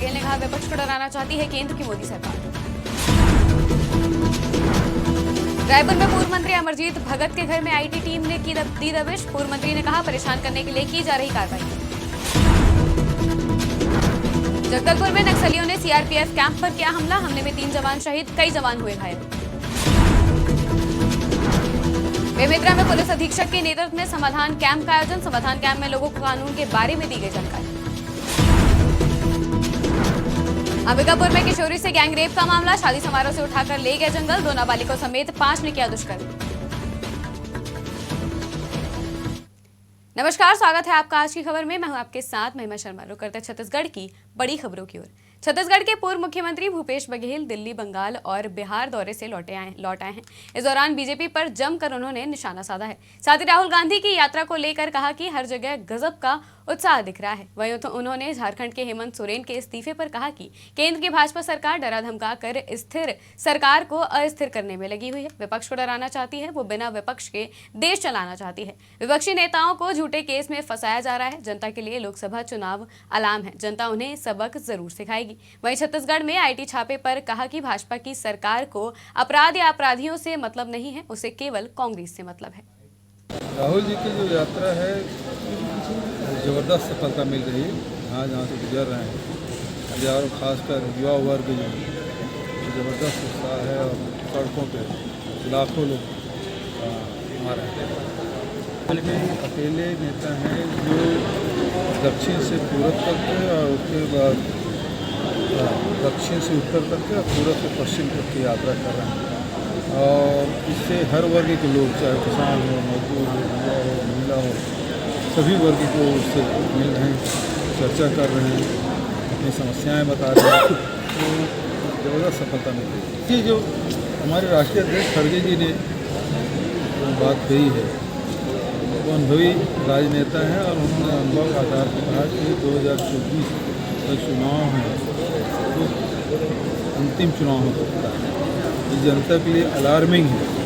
बघेल ने कहा विपक्ष को डराना चाहती है केंद्र की मोदी सरकार। रायपुर में पूर्व मंत्री अमरजीत भगत के घर में आईटी टीम ने की दी दबिश। पूर्व मंत्री ने कहा परेशान करने के लिए की जा रही कार्रवाई। जगदलपुर में नक्सलियों ने सीआरपीएफ कैंप पर किया हमला। हमले में 3 जवान शहीद, कई जवान हुए घायल। बेमेतरा में पुलिस अधीक्षक के नेतृत्व में समाधान कैंप का आयोजन। समाधान कैंप में लोगों को कानून के बारे में दी गई जानकारी। अंबिकापुर में किशोरी से गैंगरेप का मामला। शादी समारोह से उठाकर ले गए जंगल। 2 नाबालिगों समेत 5 ने किया दुष्कर्म। नमस्कार, स्वागत है आपका आज की खबर में। मैं हूं आपके साथ महिमा शर्मा। रुक करते छत्तीसगढ़ की बड़ी खबरों की ओर। छत्तीसगढ़ के पूर्व मुख्यमंत्री भूपेश बघेल दिल्ली, बंगाल और बिहार दौरे से लौट आए हैं। इस दौरान बीजेपी पर जमकर उन्होंने निशाना साधा है। साथ ही राहुल गांधी की यात्रा को लेकर कहा कि हर जगह गजब का उत्साह दिख रहा है। वहीं उन्होंने झारखंड के हेमंत सोरेन के इस्तीफे पर कहा कि केंद्र की भाजपा सरकार डरा धमका कर स्थिर सरकार को अस्थिर करने में लगी हुई है। विपक्ष को डराना चाहती है, वो बिना विपक्ष के देश चलाना चाहती है। विपक्षी नेताओं को झूठे केस में फंसाया जा रहा है। जनता के लिए लोकसभा चुनाव अलार्म है, जनता उन्हें सबक जरूर सिखाएगी। वहीं छत्तीसगढ़ में आईटी छापे पर कहा कि भाजपा की सरकार को अपराध या अपराधियों से मतलब नहीं है, उसे केवल कांग्रेस से मतलब है। राहुल जी की जो यात्रा है ज़बरदस्त सफलता मिल रही है। जहाँ से गुजर रहे हैं हजारों, खासकर युवा वर्ग जो ज़बरदस्त उत्साह है और सड़कों पे लाखों लोग हमारे में अकेले नेता हैं जो दक्षिण से पूरब तक के और उसके बाद दक्षिण से उत्तर तक के और पूरब से पश्चिम तक की यात्रा कर रहे हैं। और इससे हर वर्ग के लोग, चाहे किसान हो, मजदूर हो, युवा हो, महिला हो, सभी वर्ग को उससे मिल रहे हैं, चर्चा कर रहे हैं, अपनी समस्याएं बता रहे हैं। तो ज़बरदस्त सफलता मिल रही है। ये जो हमारे राष्ट्रीय अध्यक्ष खड़गे जी ने बात कही है, वो अनुभवी राजनेता हैं और उन्होंने अनुभव आधार पर कहा कि 2024 का चुनाव है तो अंतिम चुनाव हो सकता है। ये जनता के लिए अलार्मिंग है।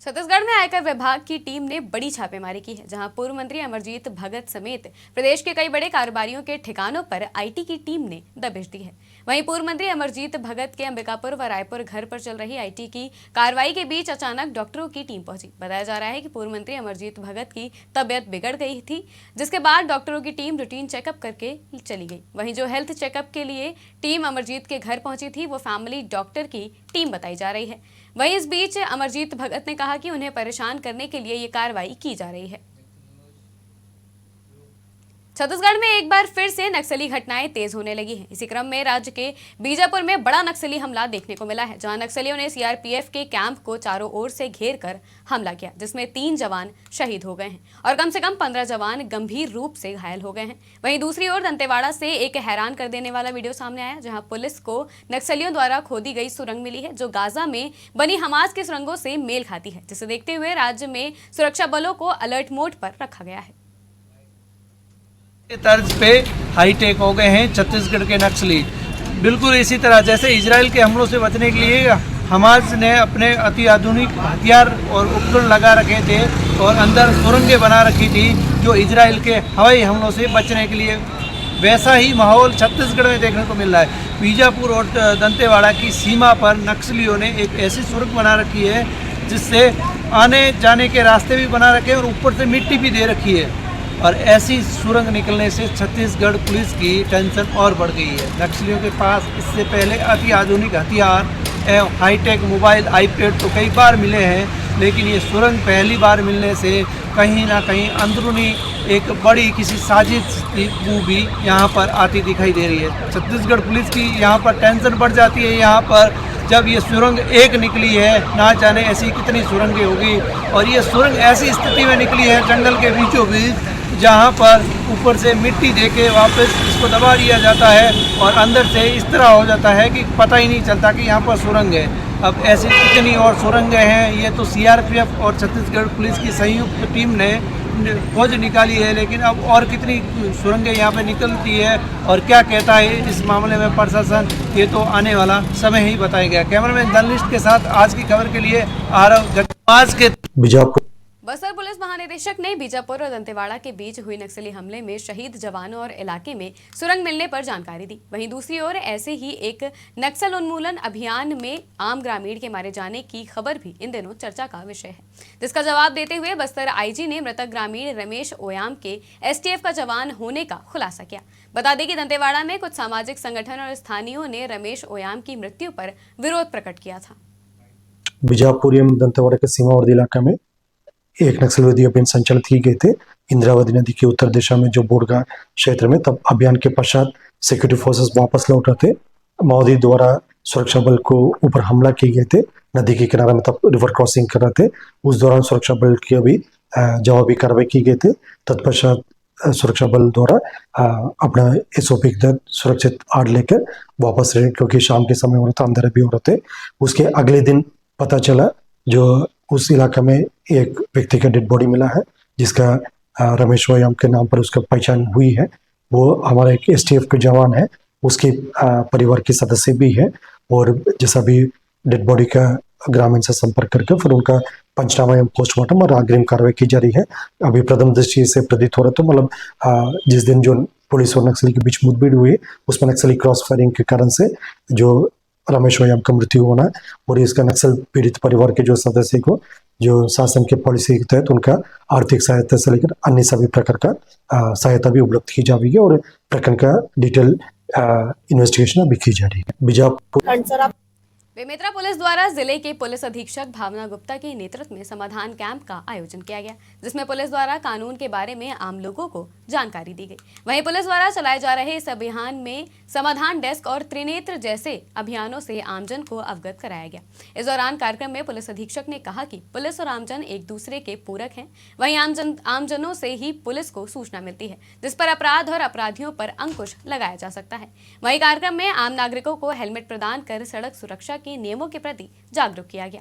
छत्तीसगढ़ में आयकर विभाग की टीम ने बड़ी छापेमारी की है, जहां पूर्व मंत्री अमरजीत भगत समेत प्रदेश के कई बड़े कारोबारियों के ठिकानों पर आईटी की टीम ने दबिश दी है। वहीं पूर्व मंत्री अमरजीत भगत के अंबिकापुर व रायपुर घर पर चल रही आईटी की कार्रवाई के बीच अचानक डॉक्टरों की टीम पहुंची। बताया जा रहा है कि पूर्व मंत्री अमरजीत भगत की तबियत बिगड़ गई थी, जिसके बाद डॉक्टरों की टीम रूटीन चेकअप करके चली गई। वहीं जो हेल्थ चेकअप के लिए टीम अमरजीत के घर पहुंची थी, वो फैमिली डॉक्टर की टीम बताई जा रही है। वहीं इस बीच अमरजीत भगत ने कहा कि उन्हें परेशान करने के लिए ये कार्रवाई की जा रही है। छत्तीसगढ़ में एक बार फिर से नक्सली घटनाएं तेज होने लगी हैं। इसी क्रम में राज्य के बीजापुर में बड़ा नक्सली हमला देखने को मिला है, जहां नक्सलियों ने सीआरपीएफ के कैंप को चारों ओर से घेर कर हमला किया, जिसमें 3 जवान शहीद हो गए हैं और कम से कम 15 जवान गंभीर रूप से घायल हो गए हैं। वहीं दूसरी ओर दंतेवाड़ा से एक हैरान कर देने वाला वीडियो सामने आया, जहां पुलिस को नक्सलियों द्वारा खोदी गई सुरंग मिली है, जो गाजा में बनी हमास की सुरंगों से मेल खाती है, जिसे देखते हुए राज्य में सुरक्षा बलों को अलर्ट मोड पर रखा गया है। तर्ज पे हाईटेक हो गए हैं छत्तीसगढ़ के नक्सली। बिल्कुल इसी तरह जैसे इजराइल के हमलों से बचने के लिए हमास ने अपने अति आधुनिक हथियार और उपकरण लगा रखे थे और अंदर सुरंगें बना रखी थी जो इजराइल के हवाई हमलों से बचने के लिए, वैसा ही माहौल छत्तीसगढ़ में देखने को मिल रहा है। बीजापुर और दंतेवाड़ा की सीमा पर नक्सलियों ने एक ऐसी सुरंग बना रखी है जिससे आने जाने के रास्ते भी बना रखे हैं और ऊपर से मिट्टी भी दे रखी है। और ऐसी सुरंग निकलने से छत्तीसगढ़ पुलिस की टेंशन और बढ़ गई है। नक्सलियों के पास इससे पहले अति आधुनिक हथियार एवं हाईटेक मोबाइल, आईपैड तो कई बार मिले हैं, लेकिन ये सुरंग पहली बार मिलने से कहीं ना कहीं अंदरूनी एक बड़ी किसी साजिश की बू भी यहाँ पर आती दिखाई दे रही है। छत्तीसगढ़ पुलिस की यहाँ पर टेंशन बढ़ जाती है। यहाँ पर जब ये सुरंग एक निकली है, ना जाने ऐसी कितनी सुरंगें होगी, और ये सुरंग ऐसी स्थिति में निकली है जंगल के बीचों बीच, जहाँ पर ऊपर से मिट्टी देके वापस इसको दबा दिया जाता है और अंदर से इस तरह हो जाता है कि पता ही नहीं चलता कि यहाँ पर सुरंग है। अब ऐसी कितनी और सुरंगें हैं, ये तो सीआरपीएफ और छत्तीसगढ़ पुलिस की संयुक्त टीम ने खोज निकाली है, लेकिन अब और कितनी सुरंगें यहाँ पे निकलती है और क्या कहता है इस मामले में प्रशासन, ये तो आने वाला समय ही बताएगा। कैमरामैन जर्नलिस्ट के साथ आज की खबर के लिए आरव आज के बस्तर पुलिस पुलिस महानिदेशक ने बीजापुर और दंतेवाड़ा के बीच हुई नक्सली हमले में शहीद जवानों और इलाके में सुरंग मिलने पर जानकारी दी। वहीं दूसरी ओर ऐसे ही एक नक्सल उन्मूलन अभियान में आम ग्रामीण के मारे जाने की खबर भी इन दिनों चर्चा का विषय है, जिसका जवाब देते हुए बस्तर आईजी ने मृतक ग्रामीण रमेश ओयाम के एसटीएफ का जवान होने का खुलासा किया। बता दें कि दंतेवाड़ा में कुछ सामाजिक संगठन और स्थानीयों ने रमेश ओयाम की मृत्यु पर विरोध प्रकट किया था। बीजापुर एवं दंतेवाड़ा के सीमावर्ती इलाका में एक नक्सलवादी अभियान संचालित की गए थे इंद्रावती नदी के उत्तर दिशा में जो बोडगा क्षेत्र में। तब अभियान के पश्चात सिक्योरिटी फोर्सेस वापस लौट रहे थे। माओवादी द्वारा सुरक्षा बल को ऊपर हमला किए गए थे नदी के किनारे में, तब रिवर क्रॉसिंग कर रहे थे। उस दौरान सुरक्षा बल की अभी जवाबी कार्रवाई की गई थे। तत्पश्चात सुरक्षा बल द्वारा अपना एसओपी के तहत सुरक्षित आड़ लेकर वापस रहे, क्योंकि शाम के समय हो रहा था, अंधेरे भी हो रहे थे। उसके अगले दिन पता चला जो उस इलाका में एक व्यक्ति का डेड बॉडी मिला है, जिसका रमेश ओयाम के नाम पर उसका पहचान हुई है। वो हमारा एक एसटीएफ के जवान है, उसके परिवार के सदस्य भी है। और जैसा भी डेड बॉडी का ग्रामीण से संपर्क करके फिर उनका पंचनामा एवं पोस्टमार्टम और अग्रिम कार्रवाई की जा रही है। अभी प्रथम दृष्टि से प्रतीत हो रहा था, मतलब जिस दिन जो पुलिस और नक्सली के बीच मुठभेड़ हुई उसमें नक्सली क्रॉस फायरिंग के कारण से जो रमेश ओयाम का मृत्यु होना और इसका नक्सल पीड़ित परिवार के जो सदस्य को जो शासन के पॉलिसी के तहत उनका आर्थिक सहायता से लेकर अन्य सभी प्रकार का सहायता भी उपलब्ध की जा रही है और प्रकरण का डिटेल इन्वेस्टिगेशन अभी की जा रही है। बीजापुर बेमेतरा पुलिस द्वारा जिले के पुलिस अधीक्षक भावना गुप्ता के नेतृत्व में समाधान कैंप का आयोजन किया गया, जिसमें पुलिस द्वारा कानून के बारे में आम लोगों को जानकारी दी गई। वहीं पुलिस द्वारा चलाए जा रहे इस अभियान में समाधान डेस्क और त्रिनेत्र जैसे अभियानों से आमजन को अवगत कराया गया। इस दौरान कार्यक्रम में पुलिस अधीक्षक ने कहा कि पुलिस और आमजन एक दूसरे के पूरक हैं। वहीं आमजनों से ही पुलिस को सूचना मिलती है, जिस पर अपराध और अपराधियों पर अंकुश लगाया जा सकता है। वहीं कार्यक्रम में आम नागरिकों को हेलमेट प्रदान कर सड़क सुरक्षा के नियमों के प्रति जागरूक किया गया।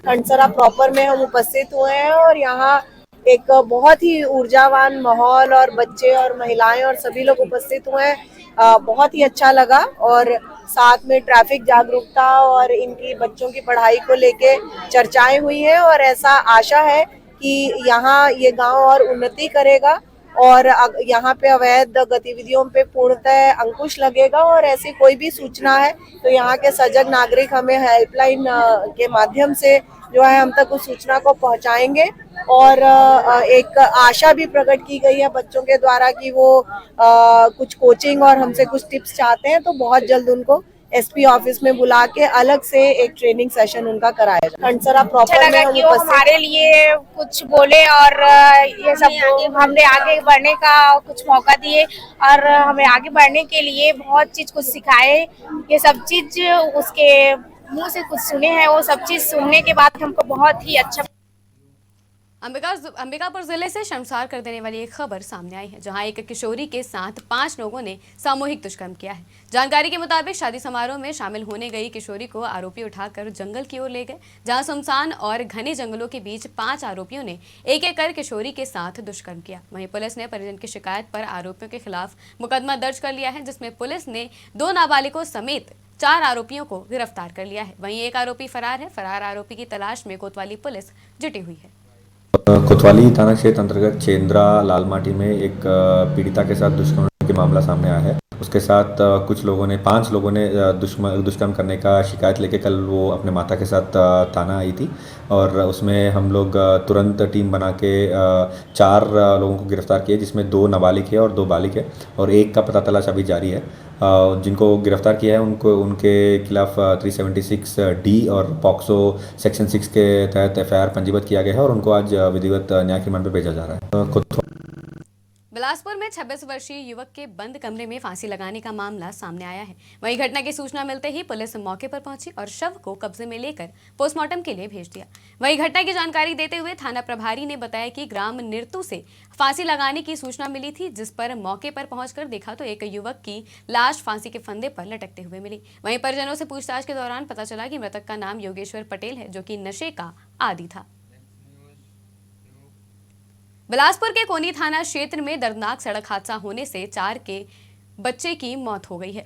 खंडसरा प्रॉपर में हम उपस्थित हुए हैं और यहाँ एक बहुत ही ऊर्जावान माहौल और बच्चे और महिलाएं और सभी लोग उपस्थित हुए हैं। बहुत ही अच्छा लगा और साथ में ट्रैफिक जागरूकता और इनकी बच्चों की पढ़ाई को लेके चर्चाएं हुई हैं और ऐसा आशा है कि यहाँ ये गांव और उन्नति करेगा और यहाँ पे अवैध गतिविधियों पे पूर्णतः अंकुश लगेगा। और ऐसी कोई भी सूचना है तो यहाँ के सजग नागरिक हमें हेल्पलाइन के माध्यम से जो है हम तक उस सूचना को पहुँचाएंगे। और एक आशा भी प्रकट की गई है बच्चों के द्वारा कि वो कुछ कोचिंग और हमसे कुछ टिप्स चाहते हैं, तो बहुत जल्द उनको एसपी ऑफिस में बुला के अलग से एक ट्रेनिंग सेशन उनका कराया जाए। खंडसरा प्रॉपर में कि वो हमारे लिए कुछ बोले और ये सब हमने आगे बढ़ने का कुछ मौका दिए और हमें आगे बढ़ने के लिए बहुत चीज कुछ सिखाए। ये सब चीज उसके मुंह से कुछ सुने हैं, वो सब चीज सुनने के बाद हमको बहुत ही अच्छा। अंबिकापुर जिले से शर्मसार कर देने वाली एक खबर सामने आई है, जहां एक किशोरी के साथ 5 लोगों ने सामूहिक दुष्कर्म किया है। जानकारी के मुताबिक शादी समारोह में शामिल होने गई किशोरी को आरोपी उठाकर जंगल की ओर ले गए, जहां सुनसान और घने जंगलों के बीच 5 आरोपियों ने एक एक कर किशोरी के साथ दुष्कर्म किया। वहीं पुलिस ने परिजन की शिकायत पर आरोपियों के खिलाफ मुकदमा दर्ज कर लिया है, जिसमें पुलिस ने 2 नाबालिगों समेत 4 आरोपियों को गिरफ्तार कर लिया है। वहीं एक आरोपी फरार है। फरार आरोपी की तलाश में कोतवाली पुलिस जुटी हुई है। कोतवाली थाना क्षेत्र अंतर्गत चेंद्रा लालमाटी में एक पीड़िता के साथ दुष्कर्म के मामला सामने आया है। उसके साथ कुछ लोगों ने 5 लोगों ने दुष्कर्म करने का शिकायत लेके कल वो अपने माता के साथ थाना आई थी और उसमें हम लोग तुरंत टीम बना के 4 लोगों को गिरफ्तार किए, जिसमें 2 नाबालिग है और 2 बालिग है और एक का पता तलाश अभी जारी है। जिनको गिरफ्तार किया है उनके खिलाफ 376 डी और पॉक्सो सेक्शन 6 के तहत एफआईआर पंजीबद्ध किया गया है और उनको आज विधिवत न्याय के रिमांड पर भेजा जा रहा है। बिलासपुर में 26 वर्षीय युवक के बंद कमरे में फांसी लगाने का मामला सामने आया है। वहीं घटना की सूचना मिलते ही पुलिस मौके पर पहुंची और शव को कब्जे में लेकर पोस्टमार्टम के लिए भेज दिया। वहीं घटना की जानकारी देते हुए थाना प्रभारी ने बताया कि ग्राम निरतू से फांसी लगाने की सूचना मिली थी, जिस पर मौके पर पहुंचकर देखा तो एक युवक की लाश फांसी के फंदे पर लटकते हुए मिली। वहीं परिजनों से पूछताछ के दौरान पता चला कि मृतक का नाम योगेश्वर पटेल है, जो कि नशे का आदी था। बिलासपुर के कोनी थाना क्षेत्र में दर्दनाक सड़क हादसा होने से 4 के बच्चे की मौत हो गई है।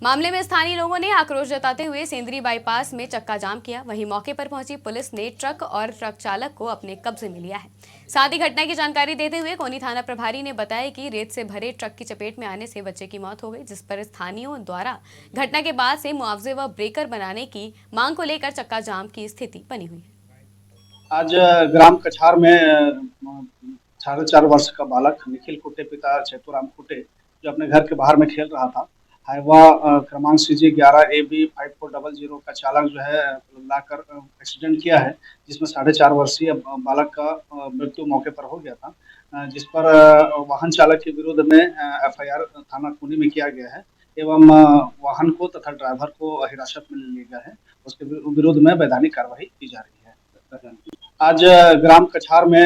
मामले में स्थानीय लोगों ने आक्रोश जताते हुए सेंद्री बाईपास में चक्का जाम किया। वहीं मौके पर पहुंची पुलिस ने ट्रक और ट्रक चालक को अपने कब्जे में लिया है। साथ ही घटना की जानकारी देते हुए कोनी थाना प्रभारी ने बताया कि रेत से भरे ट्रक की चपेट में आने से बच्चे की मौत हो गई, जिस पर स्थानीयों द्वारा घटना के बाद से मुआवजे व ब्रेकर बनाने की मांग को लेकर चक्का जाम की स्थिति बनी हुई है। आज ग्राम कछार में 4.5 वर्ष का बालक निखिल कुटे पिता चेतुराम कुटे जो अपने घर के बाहर में खेल रहा था, हाईवा क्रमांक CG 11AB5400 का चालक जो है लाकर एक्सीडेंट किया है, जिसमें 4.5 वर्षीय बालक का मृत्यु मौके पर हो गया था, जिस पर वाहन चालक के विरुद्ध में FIR थाना कुनी में किया गया है एवं वाहन को तथा ड्राइवर को हिरासत में ले लिया गया है। उसके विरुद्ध में वैधानिक कार्रवाई की जा रही है। आज ग्राम कछार में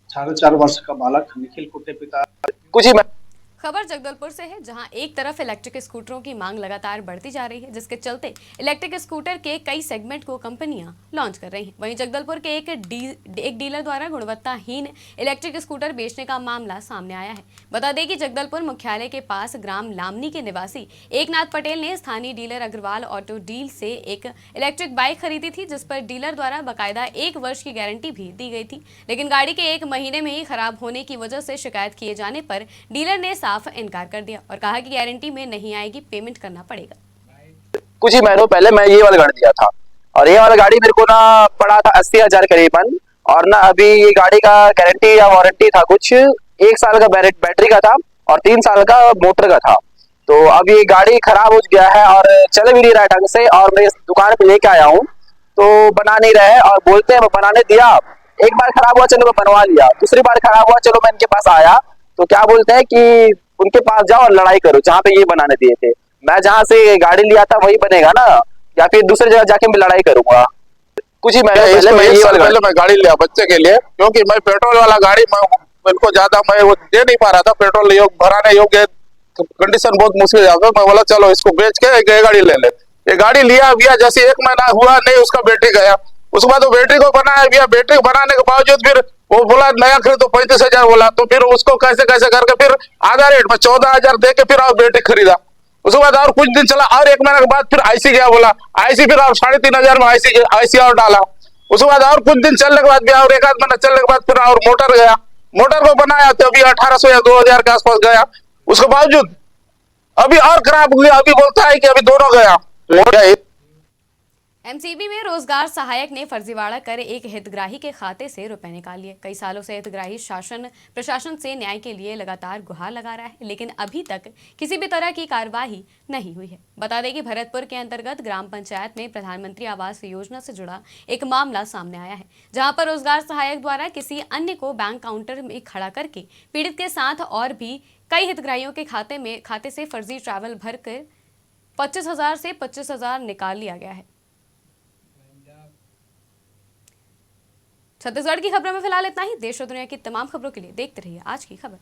4.5 वर्ष का बालक निखिल कुटे पिता कुछ ही खबर जगदलपुर से है, जहां एक तरफ इलेक्ट्रिक स्कूटरों की मांग लगातार बढ़ती जा रही है, जिसके चलते इलेक्ट्रिक स्कूटर के कई सेगमेंट को कंपनियां लॉन्च कर रही हैं। वहीं जगदलपुर के एक डीलर द्वारा गुणवत्ताहीन इलेक्ट्रिक स्कूटर बेचने का मामला सामने आया है। बता दें कि जगदलपुर मुख्यालय के पास ग्राम लामनी के निवासी एकनाथ पटेल ने स्थानीय डीलर अग्रवाल ऑटो डील से एक इलेक्ट्रिक बाइक खरीदी थी, जिस पर डीलर द्वारा बाकायदा 1 वर्ष की गारंटी भी दी गई थी। लेकिन गाड़ी के 1 महीने में ही खराब होने की वजह से शिकायत किए जाने पर डीलर ने साफ इनकार कर दिया और कहा कि गारंटी में नहीं आएगी, पेमेंट करना पड़ेगा। कुछ ही महीनों पहले मैं ये वाला गाड़ी लिया था और ये वाला गाड़ी मेरे को ना पड़ा था 80,000 करीबन, और ना अभी ये गाड़ी का गारंटी या वारंटी था कुछ 1 साल का बैटरी का था और 3 साल का मोटर का था। तो अब ये गाड़ी खराब हो गया है और चल भी नहीं रहा है ढंग से, और मैं इस दुकान पे लेके आया हूँ तो बना नहीं रहे और बोलते हैं बनाने दिया, एक बार खराब हुआ चलो मैं बनवा लिया, दूसरी बार खराब हुआ चलो मैं इनके पास आया तो क्या बोलते हैं कि उनके पास जाओ और लड़ाई करो जहाँ पे ये बनाने दिए थे। मैं जहाँ से गाड़ी लिया था वही बनेगा ना, या फिर दूसरी जगह जाके मैं लड़ाई करूंगा। कुछ ही महीने पहले मैं गाड़ी लिया बच्चे के लिए, क्योंकि मैं पेट्रोल वाला गाड़ी उनको ज्यादा मैं वो दे नहीं पा रहा था, पेट्रोल भराने योग्य कंडीशन बहुत मुश्किल जाता। मैं बोला चलो इसको बेच के एक गाड़ी ले ले। ये गाड़ी लिया जैसे 1 महीना हुआ नहीं उसका बैटरी गया, उसके बाद वो बैटरी को बनाया भैया, बैटरी बनाने के बावजूद फिर वो बोला नया खरीद तो 35,000 बोला, तो फिर उसको कैसे कैसे करके फिर आधा रेट में 14,000 दे के फिर और बैटरी खरीदा। उसके बाद और कुछ दिन चला और 1 महीने के बाद फिर IC गया, बोला IC फिर और 3,500 में IC और डाला। उसके बाद और कुछ दिन चलने के बाद और 1 आध महीना चलने के बाद फिर और मोटर गया, मोटर को बनाया तो अभी 1,800 या 2,000 के आसपास गया। उसके बावजूद अभी और खराब हुआ, अभी बोलता है कि अभी दोनों गया। MCB में रोजगार सहायक ने फर्जीवाड़ा कर एक हितग्राही के खाते से रुपए निकाल लिए। कई सालों से हितग्राही प्रशासन से न्याय के लिए लगातार गुहार लगा रहा है, लेकिन अभी तक किसी भी तरह की कार्यवाही नहीं हुई है। बता दें कि भरतपुर के अंतर्गत ग्राम पंचायत में प्रधानमंत्री आवास योजना से जुड़ा एक मामला सामने आया है, जहां पर रोजगार सहायक द्वारा किसी अन्य को बैंक काउंटर में खड़ा करके पीड़ित के साथ और भी कई हितग्राहियों के खाते से फर्जी ट्रैवल भरकर 25,000 से 25,000 निकाल लिया गया है। छत्तीसगढ़ की खबरों में फिलहाल इतना ही। देश और दुनिया की तमाम खबरों के लिए देखते रहिए आज की खबर।